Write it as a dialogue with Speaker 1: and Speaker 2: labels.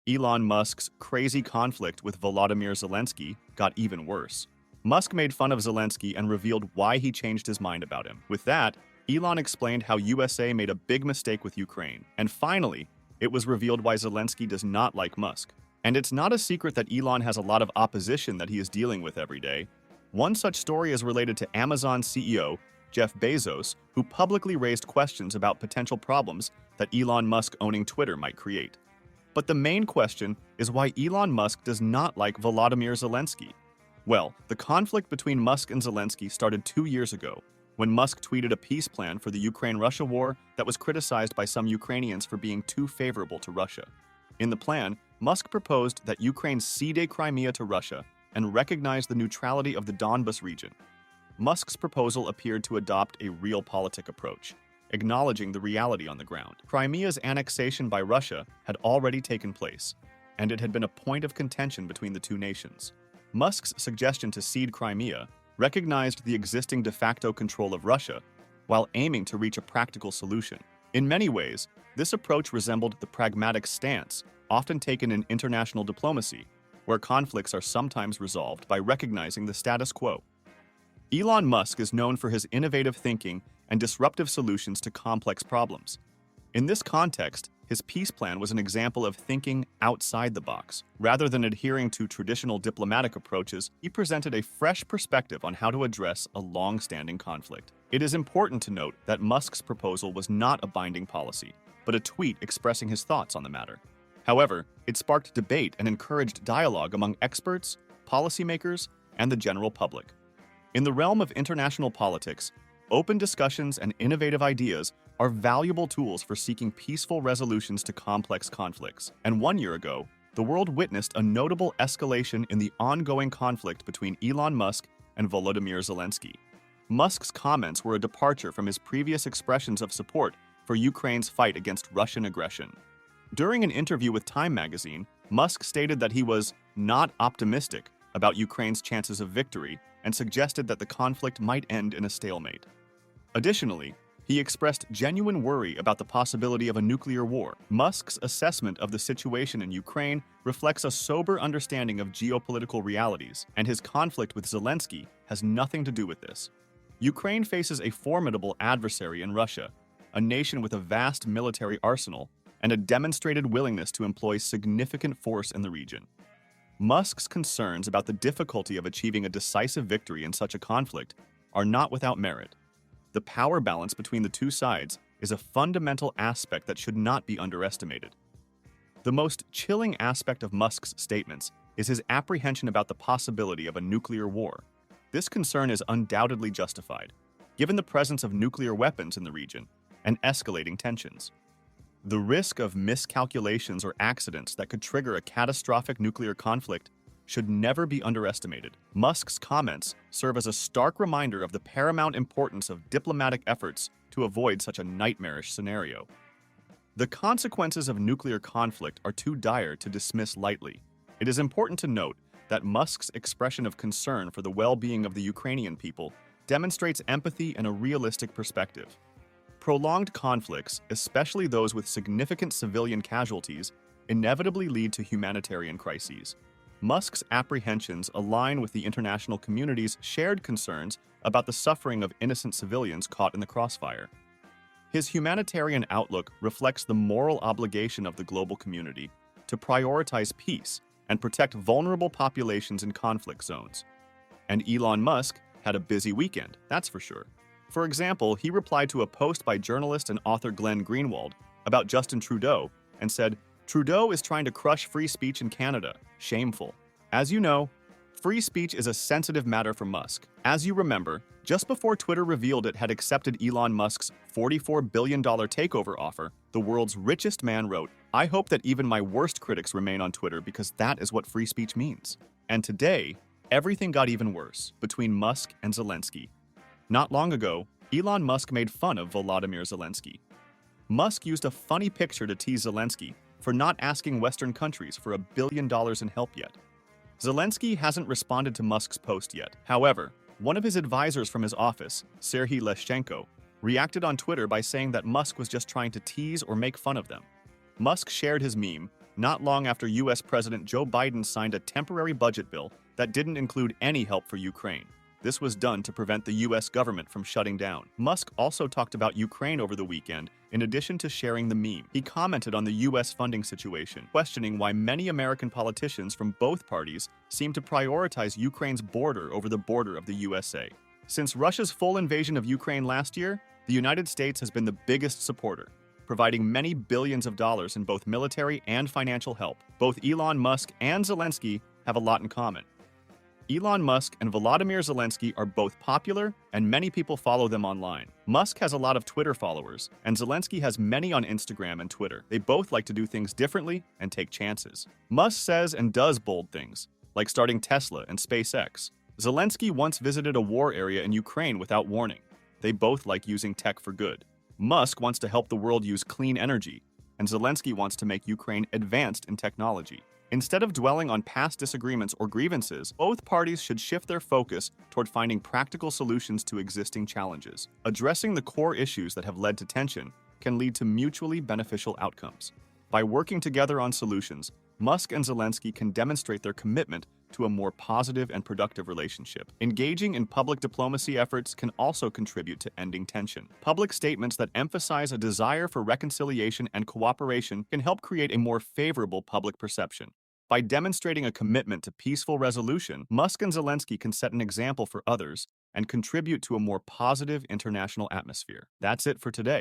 Speaker 1: Elon Musk's crazy conflict with Volodymyr Zelensky got even worse. Musk made fun of Zelensky and revealed why he changed his mind about him. With that, Elon explained how USA made a big mistake with Ukraine. And finally, it was revealed why Zelensky does not like Musk. And it's not a secret that Elon has a lot of opposition that he is dealing with every day. One such story is related to Amazon CEO Jeff Bezos, who publicly raised questions about potential problems that Elon Musk owning Twitter might create. But the main question is why Elon Musk does not like Volodymyr Zelensky. Well, the conflict between Musk and Zelensky started 2 years ago, when Musk tweeted a peace plan for the Ukraine-Russia war that was criticized by some Ukrainians for being too favorable to Russia. In the plan, Musk proposed that Ukraine cede Crimea to Russia and recognize the neutrality of the Donbas region. Musk's proposal appeared to adopt a realpolitik approach, acknowledging the reality on the ground. Crimea's annexation by Russia had already taken place, and it had been a point of contention between the two nations. Musk's suggestion to cede Crimea recognized the existing de facto control of Russia while aiming to reach a practical solution. In many ways, this approach resembled the pragmatic stance often taken in international diplomacy, where conflicts are sometimes resolved by recognizing the status quo. Elon Musk is known for his innovative thinking and disruptive solutions to complex problems. In this context, his peace plan was an example of thinking outside the box. Rather than adhering to traditional diplomatic approaches, he presented a fresh perspective on how to address a long-standing conflict. It is important to note that Musk's proposal was not a binding policy, but a tweet expressing his thoughts on the matter. However, it sparked debate and encouraged dialogue among experts, policymakers, and the general public. In the realm of international politics, open discussions and innovative ideas are valuable tools for seeking peaceful resolutions to complex conflicts. And 1 year ago, the world witnessed a notable escalation in the ongoing conflict between Elon Musk and Volodymyr Zelensky. Musk's comments were a departure from his previous expressions of support for Ukraine's fight against Russian aggression. During an interview with Time magazine, Musk stated that he was not optimistic about Ukraine's chances of victory and suggested that the conflict might end in a stalemate. Additionally, he expressed genuine worry about the possibility of a nuclear war. Musk's assessment of the situation in Ukraine reflects a sober understanding of geopolitical realities, and his conflict with Zelensky has nothing to do with this. Ukraine faces a formidable adversary in Russia, a nation with a vast military arsenal and a demonstrated willingness to employ significant force in the region. Musk's concerns about the difficulty of achieving a decisive victory in such a conflict are not without merit. The power balance between the two sides is a fundamental aspect that should not be underestimated. The most chilling aspect of Musk's statements is his apprehension about the possibility of a nuclear war. This concern is undoubtedly justified, given the presence of nuclear weapons in the region and escalating tensions. The risk of miscalculations or accidents that could trigger a catastrophic nuclear conflict should never be underestimated. Musk's comments serve as a stark reminder of the paramount importance of diplomatic efforts to avoid such a nightmarish scenario. The consequences of nuclear conflict are too dire to dismiss lightly. It is important to note that Musk's expression of concern for the well-being of the Ukrainian people demonstrates empathy and a realistic perspective. Prolonged conflicts, especially those with significant civilian casualties, inevitably lead to humanitarian crises. Musk's apprehensions align with the international community's shared concerns about the suffering of innocent civilians caught in the crossfire. His humanitarian outlook reflects the moral obligation of the global community to prioritize peace and protect vulnerable populations in conflict zones. And Elon Musk had a busy weekend, that's for sure. For example, he replied to a post by journalist and author Glenn Greenwald about Justin Trudeau and said, "Trudeau is trying to crush free speech in Canada. Shameful." As you know, free speech is a sensitive matter for Musk. As you remember, just before Twitter revealed it had accepted Elon Musk's $44 billion takeover offer, the world's richest man wrote, "I hope that even my worst critics remain on Twitter because that is what free speech means." And today, everything got even worse between Musk and Zelensky. Not long ago, Elon Musk made fun of Volodymyr Zelensky. Musk used a funny picture to tease Zelensky for not asking Western countries for $1 billion in help yet. Zelensky hasn't responded to Musk's post yet. However, one of his advisors from his office, Serhiy Leshchenko, reacted on Twitter by saying that Musk was just trying to tease or make fun of them. Musk shared his meme, not long after US President Joe Biden signed a temporary budget bill that didn't include any help for Ukraine. This was done to prevent the US government from shutting down. Musk also talked about Ukraine over the weekend, in addition to sharing the meme. He commented on the US funding situation, questioning why many American politicians from both parties seem to prioritize Ukraine's border over the border of the USA. Since Russia's full invasion of Ukraine last year, the United States has been the biggest supporter, providing many billions of dollars in both military and financial help. Both Elon Musk and Zelensky have a lot in common. Elon Musk and Volodymyr Zelensky are both popular, and many people follow them online. Musk has a lot of Twitter followers, and Zelensky has many on Instagram and Twitter. They both like to do things differently and take chances. Musk says and does bold things, like starting Tesla and SpaceX. Zelensky once visited a war area in Ukraine without warning. They both like using tech for good. Musk wants to help the world use clean energy, and Zelensky wants to make Ukraine advanced in technology. Instead of dwelling on past disagreements or grievances, both parties should shift their focus toward finding practical solutions to existing challenges. Addressing the core issues that have led to tension can lead to mutually beneficial outcomes. By working together on solutions, Musk and Zelensky can demonstrate their commitment to a more positive and productive relationship. Engaging in public diplomacy efforts can also contribute to ending tension. Public statements that emphasize a desire for reconciliation and cooperation can help create a more favorable public perception. By demonstrating a commitment to peaceful resolution, Musk and Zelensky can set an example for others and contribute to a more positive international atmosphere. That's it for today.